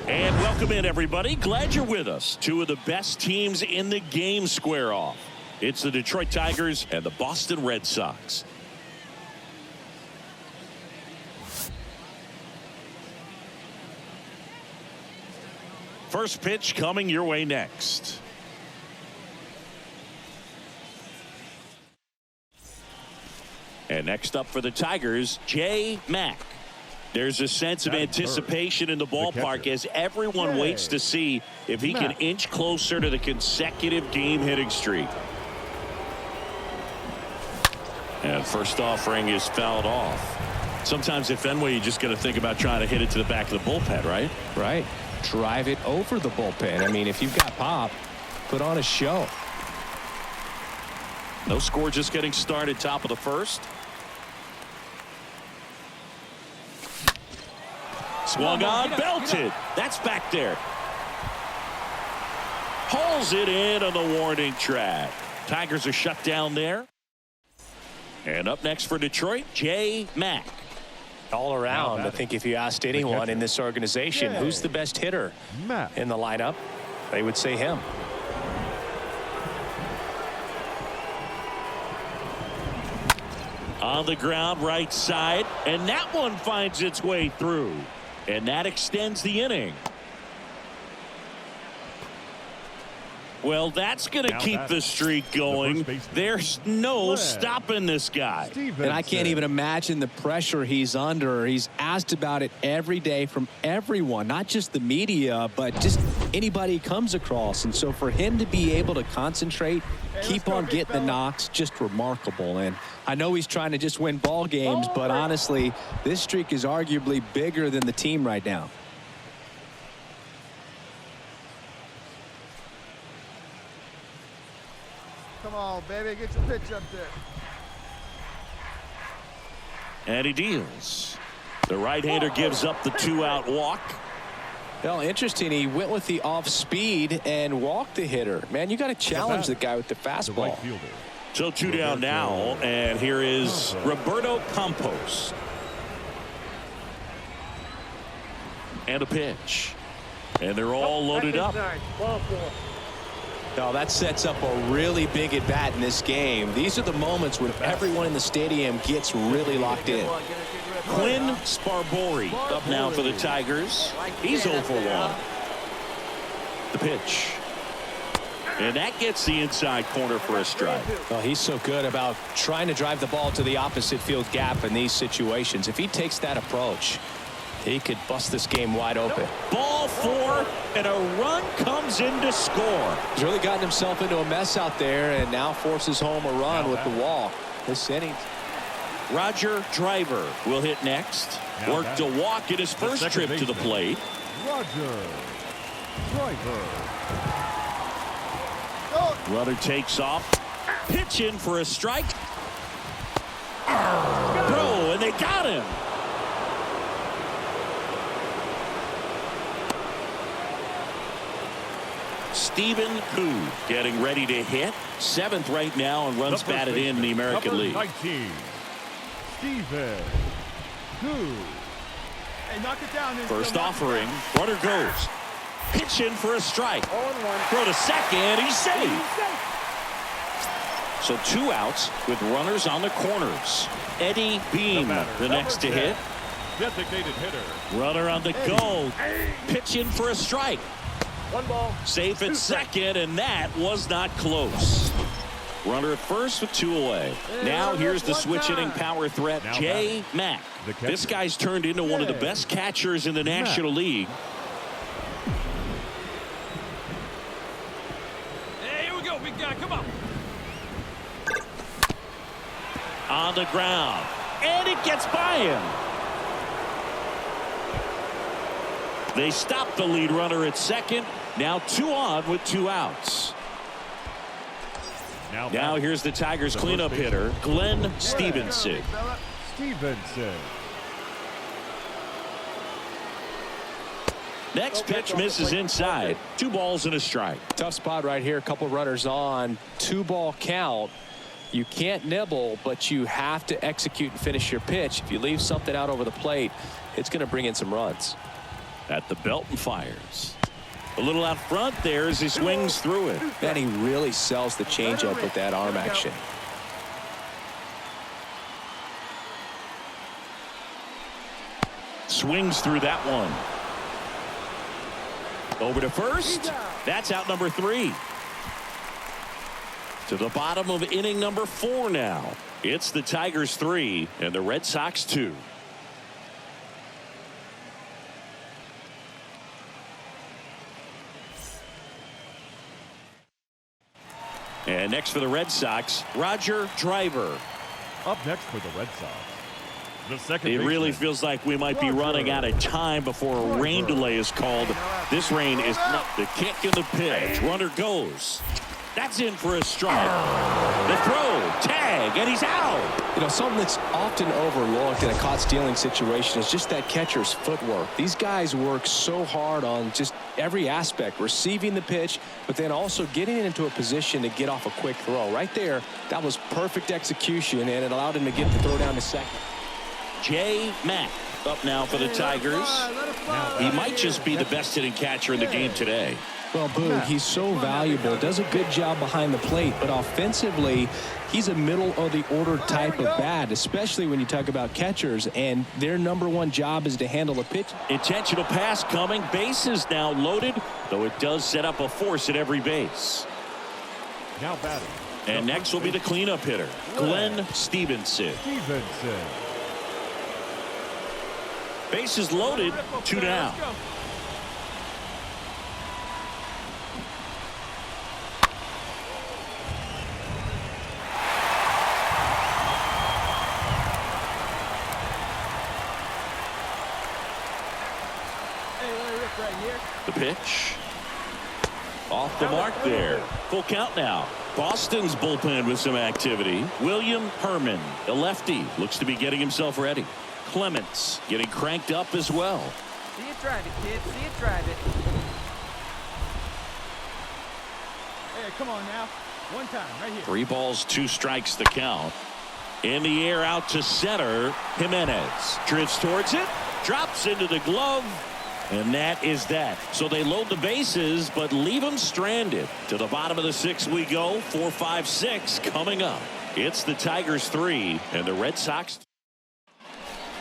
And welcome in, everybody. Glad you're with us. Two of the best teams in the game square off. It's the Detroit Tigers and the Boston Red Sox. First pitch coming your way next. And next up for the Tigers, J. Mack. There's a sense of anticipation in the ballpark as everyone waits to see if he can inch closer to the consecutive game hitting streak. And first offering is fouled off. Sometimes at Fenway, you just got to think about trying to hit it to the back of the bullpen, right? Right. Drive it over the bullpen. I mean, if you've got pop, put on a show. No score, just getting started, top of the first. Swung on, belted. That's back there. Hauls it in on the warning track. Tigers are shut down there. And up next for Detroit, J. Mack. All around, I think if you asked anyone in this organization who's the best hitter in the lineup, they would say him. On the ground, right side, and that one finds its way through. And that extends the inning. Well, that's going to keep the streak going. There's no stopping this guy. And I can't even imagine the pressure he's under. He's asked about it every day from everyone, not just the media, but just anybody he comes across. And so for him to be able to concentrate, keep on getting the knocks, just remarkable. And I know he's trying to just win ball games, but honestly, this streak is arguably bigger than the team right now. Come on, baby, get your pitch up there. And he deals. The right-hander gives up the 2-out walk. Well, interesting. He went with the off speed and walked the hitter. Man, you got to challenge the guy with the fastball. So 2 down now, and here is Roberto Campos. And a pitch. And they're all loaded up. No, that sets up a really big at bat in this game. These are the moments when everyone in the stadium gets really locked in. Quinn Sparbori up now for the Tigers. He's 0 for 1. The pitch. And that gets the inside corner for a strike. Well, he's so good about trying to drive the ball to the opposite field gap in these situations. If he takes that approach, he could bust this game wide open. Ball 4, and a run comes in to score. He's really gotten himself into a mess out there and now forces home a run with the walk. This inning. Roger Driver will hit next. Worked a walk in his first trip to the plate. Roger Driver. Runner takes off. Pitch in for a strike. Bro, and they got him. Stephen Koo getting ready to hit. 7th right now and runs batted in the American League. 19, Stephen Koo. Hey, knock it down. First offering. Runner goes. Pitch in for a strike. Throw to second. He's safe. So 2 outs with runners on the corners. Eddie Beam, the next to hit. Designated hitter. Runner on the go. Pitch in for a strike. 1 ball. Safe at second, and that was not close. Runner at first with 2 away. Now here's the switch hitting power threat, J. Mack. This guy's turned into one of the best catchers in the National League. Hey, here we go, big guy. Come on. On the ground, and it gets by him. They stop the lead runner at second. Now 2 on with 2 outs. Now here's the Tigers cleanup hitter, Glenn Stevenson. Next pitch misses inside. 2 balls and a strike. Tough spot right here. A couple runners on. 2-ball count. You can't nibble, but you have to execute and finish your pitch. If you leave something out over the plate, it's going to bring in some runs. At the belt and fires. A little out front there as he swings through it. Man, he really sells the changeup with that arm action. Swings through that one. Over to first. That's out number 3. To the bottom of inning number 4 now. It's the Tigers 3 and the Red Sox 2. And next for the Red Sox, Roger Driver. Up next for the Red Sox, the second It really baseman, feels like we might be running out of time before a rain delay is called. This rain is not the kick and the pitch. Runner goes. That's in for a strike. The throw, tag, and he's out. You know, something that's often overlooked in a caught stealing situation is just that catcher's footwork. These guys work so hard on just every aspect, receiving the pitch, but then also getting into a position to get off a quick throw. Right there, that was perfect execution, and it allowed him to get the throw down to second. J. Mack up now for the Tigers. He might just be the best hitting catcher in the game today. Well, Boog, he's so valuable, does a good job behind the plate, but offensively, he's a middle-of-the-order type of bat, especially when you talk about catchers, and their #1 job is to handle a pitch. Intentional pass coming. Bases now loaded, though it does set up a force at every base. now batting. And next will be the cleanup hitter, Glenn Stevenson. Bases loaded, 2 down. The pitch. Off the mark there. Full count now. Boston's bullpen with some activity. William Herman, the lefty, looks to be getting himself ready. Clements getting cranked up as well. See it, drive it, kid. See it, drive it. Hey, come on now. One time, right here. 3 balls, 2 strikes the count. In the air out to center. Jimenez drifts towards it. Drops into the glove. And that is that. So they load the bases, but leave them stranded. To the bottom of the 6th we go. 4, 5, 6 coming up. It's the Tigers 3 and the Red Sox.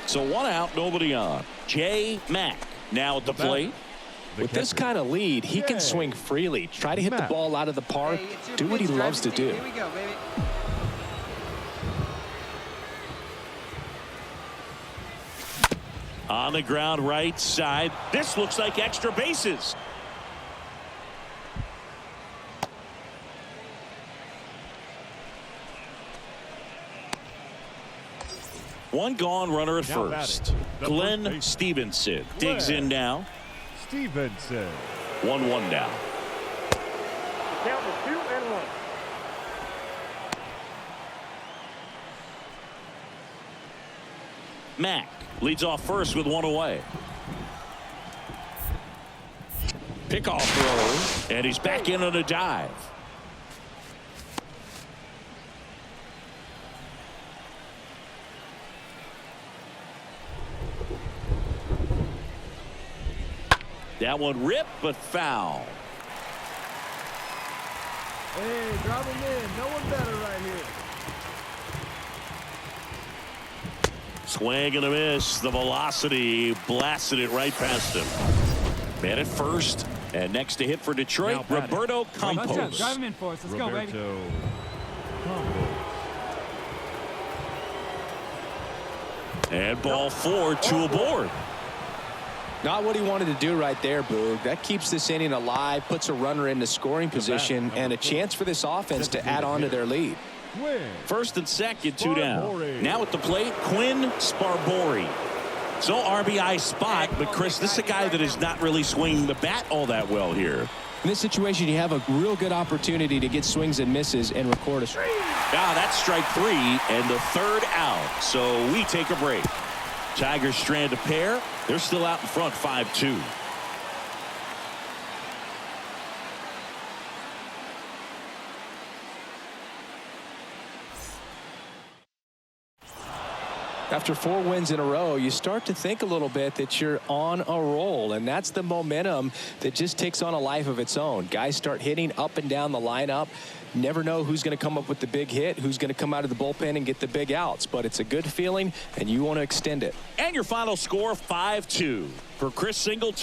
So 1 out, nobody on. J. Mack now at the plate. With this kind of lead, he can swing freely, try to hit the ball out of the park, Hey, it's your do what he pitch, loves to drive it. do. Here we go, baby. On the ground right side. This looks like extra bases. One gone, runner at Now first. batting, the Glenn first baseman. Stevenson digs in now. Stevenson. 1-1 now. Count is 2-1. Mack leads off first with 1 away. Pickoff throw, and he's back in on a dive. That one ripped, but foul. Hey, drop him in. No one better right here. Swing and a miss. The velocity blasted it right past him. Man at first. And next to hit for Detroit, Now batting. Roberto Drive Campos. him in for us. Let's go, baby. Roberto Campos. And ball 4, 2 aboard. Not what he wanted to do right there, Boog. That keeps this inning alive, puts a runner into scoring position, and a chance for this offense to add on to their lead. Win. First and second, 2 down. Sparbori. Now at the plate, Quinn Sparbori. So RBI spot, but Chris, this is a guy that is not really swinging the bat all that well here. In this situation, you have a real good opportunity to get swings and misses and record a strike. Now that's strike 3 and the 3rd out. So we take a break. Tigers strand a pair. They're still out in front 5-2. After 4 wins in a row, you start to think a little bit that you're on a roll, and that's the momentum that just takes on a life of its own. Guys start hitting up and down the lineup. Never know who's going to come up with the big hit, who's going to come out of the bullpen and get the big outs, but it's a good feeling, and you want to extend it. And your final score, 5-2 for Chris Singleton.